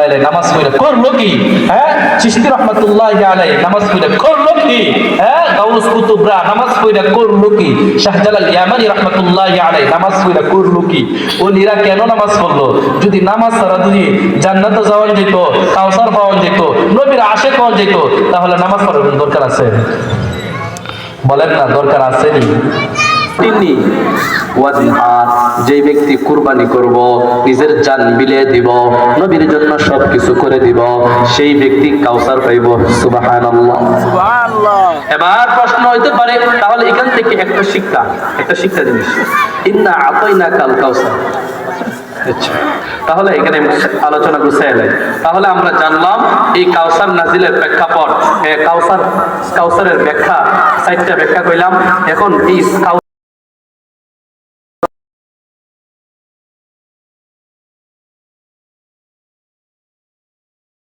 আলাইহি নামাজ পড়ে করলো কি? হ্যাঁ, চিশতি রাহমাতুল্লাহি আলাইহি নামাজ পড়ে করলো কি? হ্যাঁ, গাউস কুতুবরা নামাজ পড়ে করলো কি? শাহজালাল ইয়ামানি রাহমাতুল্লাহি আলাইহি নামাজ পড়ে করলো কি? ওলিরা কেন নামাজ পড়লো? যদি নামাজ ছাড়া যদি জান্নাতে যাওয়া যেত, কাউসার পাওয়া যেত, নবীর আশিক হওয়া যেত, তাহলে নামাজ পড়ার কোনো দরকার আছে? বলেন না, দরকার আছে নি? তিনি যে ব্যক্তি কুরবানি করব, নিজের জান বিলিয়ে দিব, নবীর জন্য সবকিছু করে দিব, সেই ব্যক্তি কাউসার পাইব। সুবহানাল্লাহ, সুবহানাল্লাহ। এবার প্রশ্ন হইতে পারে, তাহলে এখান থেকে একটা শিক্ষা জিনিস, ইন্না আতাইনাকাল কাউসার। আচ্ছা, তাহলে এখানে আলোচনা গুছাইলেন। তাহলে আমরা জানলাম এই কাউসার নাজিলের প্রেক্ষাপট, কাউসারের ব্যাখ্যা, 4টা ব্যাখ্যা কইলাম। এখন এই